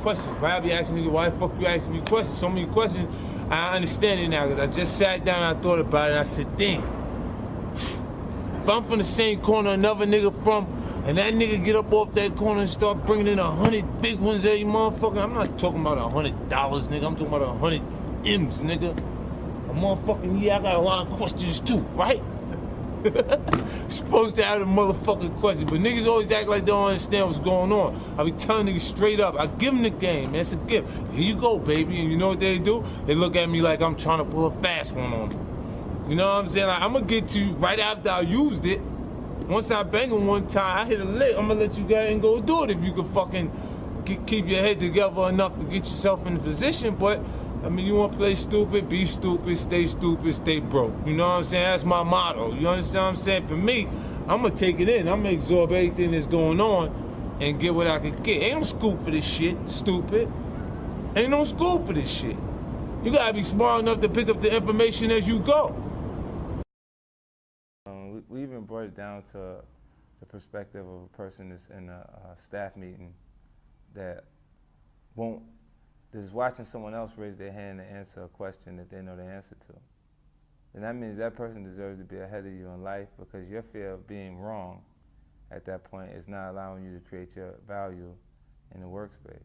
questions, right? I be asking niggas, why the fuck you asking me questions? So many questions, I understand it now, because I just sat down and I thought about it, and I said, damn. If I'm from the same corner another nigga from, and that nigga get up off that corner and start bringing in 100 big ones every motherfucker, I'm not talking about $100, nigga. I'm talking about 100 M's, nigga. A motherfucking, yeah, I got a lot of questions too, right? Supposed to have a motherfucking question, but niggas always act like they don't understand what's going on. I be telling niggas straight up, I give them the game, man. It's a gift. Here you go, baby. And you know what they do? They look at me like I'm trying to pull a fast one on them. You know what I'm saying? Like, I'm gonna get to you right after I used it. Once I bang them one time, I hit a lick, I'm gonna let you go ahead and go do it if you can fucking keep your head together enough to get yourself in the position. But, I mean, you wanna play stupid, be stupid, stay broke. You know what I'm saying? That's my motto. You understand what I'm saying? For me, I'm gonna take it in. I'm gonna absorb everything that's going on and get what I can get. Ain't no school for this shit, stupid. Ain't no school for this shit. You gotta be smart enough to pick up the information as you go. We even brought it down to the perspective of a person that's in a staff meeting that is watching someone else raise their hand to answer a question that they know the answer to. And that means that person deserves to be ahead of you in life, because your fear of being wrong at that point is not allowing you to create your value in the workspace.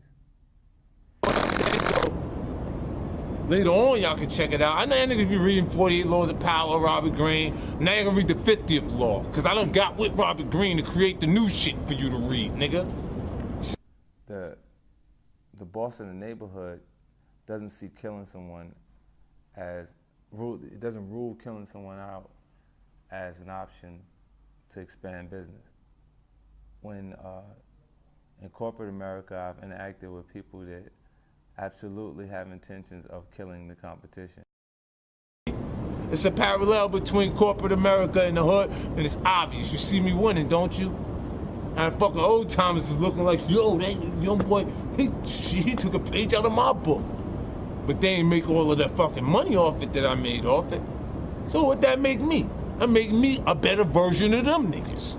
Later on, y'all can check it out. I know y'all niggas be reading 48 Laws of Power, Robert Greene. Now you're gonna read the 50th law, because I done got with Robert Greene to create the new shit for you to read, nigga. The boss in the neighborhood doesn't see killing someone as it doesn't rule killing someone out as an option to expand business. When in corporate America, I've interacted with people that absolutely have intentions of killing the competition. It's a parallel between corporate America and the hood, and it's obvious. You see me winning, don't you? And fucking old timers is looking like, yo, that young boy, he took a page out of my book. But they ain't make all of that fucking money off it that I made off it. So what that make me? That make me a better version of them niggas.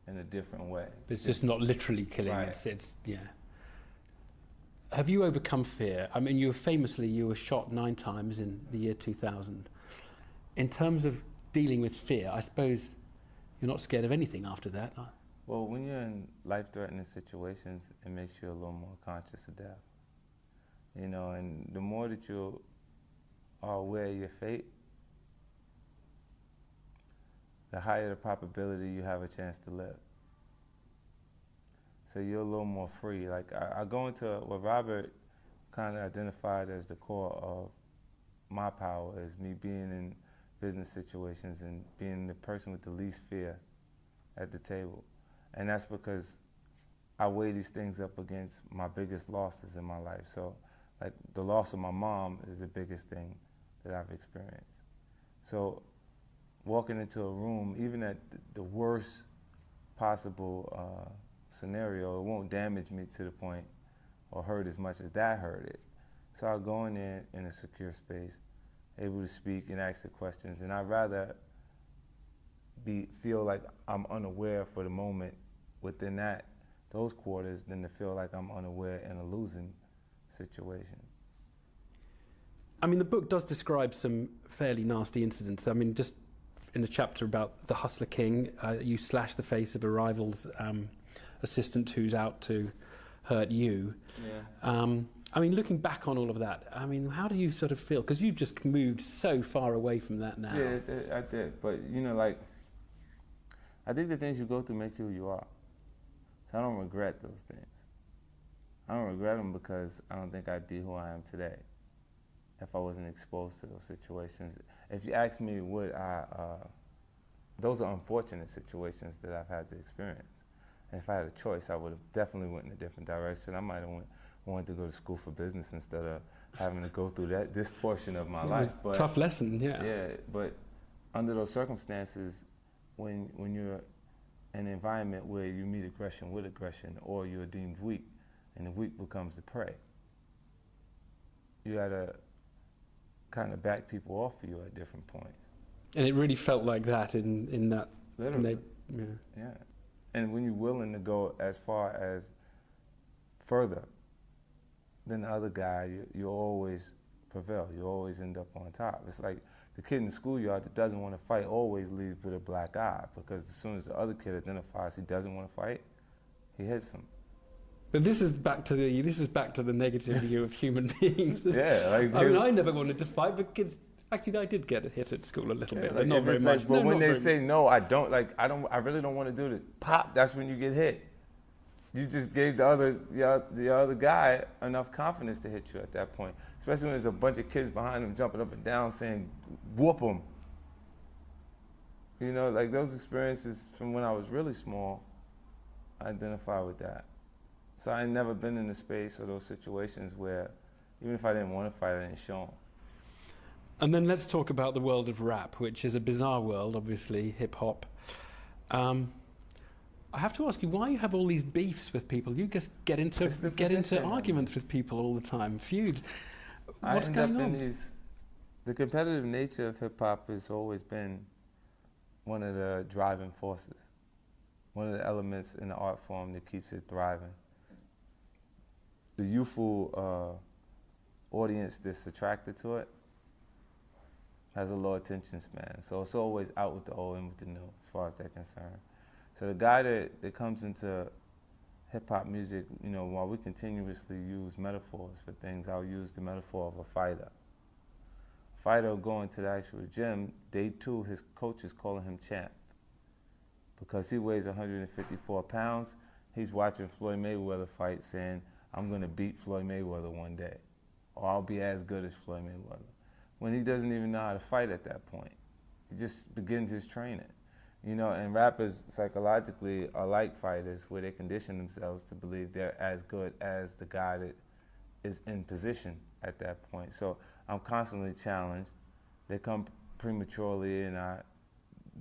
in a different way. But it's just not literally killing. Right. It's yeah. Have you overcome fear? I mean, you were shot 9 times in the year 2000. In terms of dealing with fear, I suppose you're not scared of anything after that. Well, when you're in life-threatening situations, it makes you a little more conscious of death. You know, and the more that you are aware of your fate, the higher the probability you have a chance to live. So you're a little more free. Like I go into what Robert kind of identified as the core of my power is me being in business situations and being the person with the least fear at the table. And that's because I weigh these things up against my biggest losses in my life. So like the loss of my mom is the biggest thing that I've experienced. So walking into a room, even at the worst possible scenario, it won't damage me to the point or hurt as much as that hurt it. So I'll go in there in a secure space, able to speak and ask the questions, and I'd rather feel like I'm unaware for the moment within those quarters than to feel like I'm unaware in a losing situation. I mean, the book does describe some fairly nasty incidents. I mean, just in a chapter about the Hustler King, you slash the face of a rival's assistant who's out to hurt you. Yeah. I mean, looking back on all of that, I mean, how do you sort of feel? Because you've just moved so far away from that now. Yeah, I did. But, you know, like, I think the things you go through make you who you are. So I don't regret those things. I don't regret them because I don't think I'd be who I am today if I wasn't exposed to those situations. If you ask me, those are unfortunate situations that I've had to experience. And if I had a choice, I would have definitely went in a different direction. I might have wanted to go to school for business instead of having to go through this portion of my life. But tough lesson, yeah. Yeah, but under those circumstances, when you're in an environment where you meet aggression with aggression, or you're deemed weak, and the weak becomes the prey, you gotta kind of back people off of you at different points. And it really felt like that in that. Literally. Yeah. And when you're willing to go as far as further than the other guy, you always prevail. You always end up on top. It's like the kid in the schoolyard that doesn't want to fight always leaves with a black eye, because as soon as the other kid identifies he doesn't want to fight, he hits him. But this is back to the negative view of human beings. Yeah, like I mean, I never wanted to fight, but kids. Actually, I did get hit at school a little bit, but like not very much. Like, but when they say no, I really don't want to do this. Pop, that's when you get hit. You just gave the other guy enough confidence to hit you at that point. Especially when there's a bunch of kids behind him jumping up and down saying, "Whoop him." You know, like those experiences from when I was really small, I identify with that. So I ain't never been in a space or those situations where, even if I didn't want to fight, I didn't show them. And then let's talk about the world of rap, which is a bizarre world, obviously, hip-hop. I have to ask you, why you have all these beefs with people? You just get into arguments with people all the time, feuds. What's going on? The competitive nature of hip-hop has always been one of the driving forces, one of the elements in the art form that keeps it thriving. The youthful audience that's attracted to it has a low attention span. So it's always out with the old and with the new, as far as they're concerned. So the guy that comes into hip-hop music, you know, while we continuously use metaphors for things, I'll use the metaphor of a fighter. A fighter will go into the actual gym, day 2, his coach is calling him champ. Because he weighs 154 pounds, he's watching Floyd Mayweather fight saying, I'm gonna beat Floyd Mayweather one day, or I'll be as good as Floyd Mayweather. When he doesn't even know how to fight at that point. He just begins his training. You know, and rappers psychologically are like fighters, where they condition themselves to believe they're as good as the guy that is in position at that point. So I'm constantly challenged. They come prematurely and I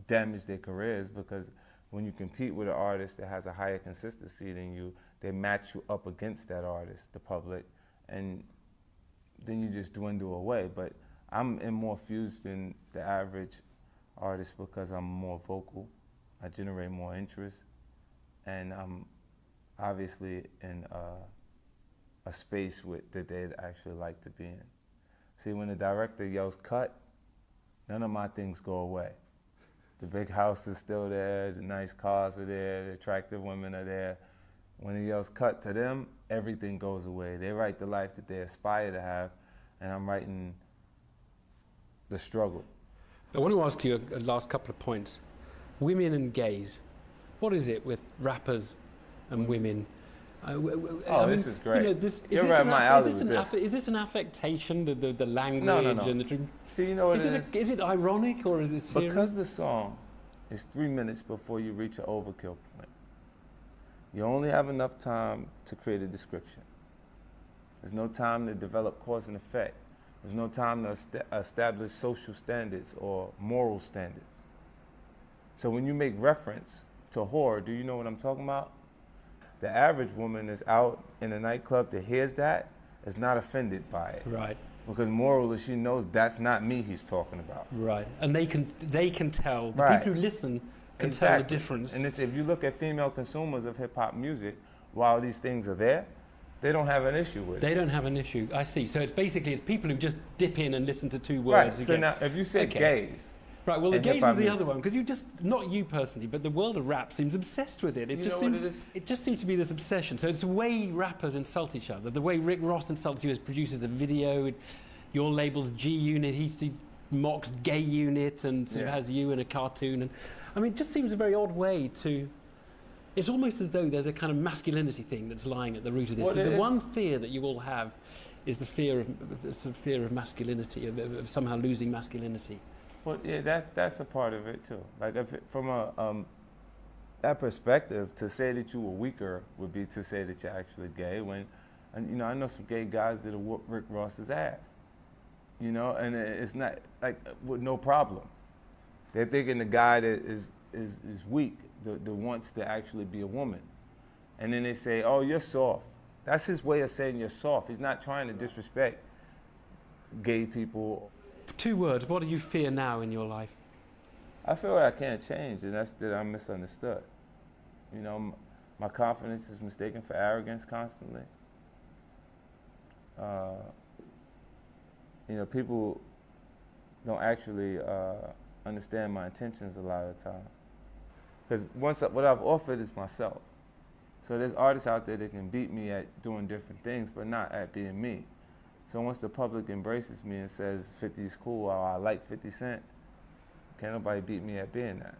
damage their careers, because when you compete with an artist that has a higher consistency than you, they match you up against that artist, the public, and then you just dwindle away. But I'm in more fused than the average artist because I'm more vocal. I generate more interest. and I'm obviously in a space that they'd actually like to be in. See, when the director yells cut, none of my things go away. The big house is still there, the nice cars are there, the attractive women are there. When he yells cut to them, everything goes away. They write the life that they aspire to have, and I'm writing the struggle. I want to ask you a last couple of points. Women and gays. What is it with rappers and women? This is great. You know, You're right in my alley with this. Is this an affectation, the language? No. And the See, you know what it is? Is it ironic or is it serious? Because the song is 3 minutes before you reach an overkill point. You only have enough time to create a description. There's no time to develop cause and effect. There's no time to establish social standards or moral standards. So when you make reference to whore, do you know what I'm talking about? The average woman is out in a nightclub that hears that is not offended by it. Right. Because morally she knows that's not me he's talking about. Right. And they can tell, the Right. people who listen can Exactly. tell the difference. And if you look at female consumers of hip hop music, while these things are there, they don't have an issue with it. They don't have an issue. I see. So it's people who just dip in and listen to two Right, words so again. now if you say gays, Right, well, the and gays hip-hop was the music. other one, because you just, not you personally, but the world of rap seems obsessed with it. You know what it is? It just seems to be this obsession. So it's the way rappers insult each other, the way Rick Ross insults you as producers of video, your label's G Unit, he mocks Gay Unit and sort of has you in a cartoon. And I mean, it just seems a very odd way to... It's almost as though there's a kind of masculinity thing that's lying at the root of this. Well, So the is. one fear that you all have is the fear of masculinity, of somehow losing masculinity. well, yeah, that's a part of it too. Like from that perspective, to say that you were weaker would be to say that you're actually gay. And you know, I know some gay guys that'll whoop Rick Ross's ass. You know, and it's not like with no problem. They're thinking the guy that is weak, that wants to actually be a woman. And then they say, oh, you're soft. That's his way of saying you're soft. He's not trying to disrespect gay people. 2 words, what do you fear now in your life? I feel like I can't change, and that's that I'm misunderstood. You know, my confidence is mistaken for arrogance constantly. You know, people don't actually understand my intentions a lot of the time. Because what I've offered is myself. So there's artists out there that can beat me at doing different things, but not at being me. So once the public embraces me and says 50 is cool, or I like 50 Cent, can't nobody beat me at being that.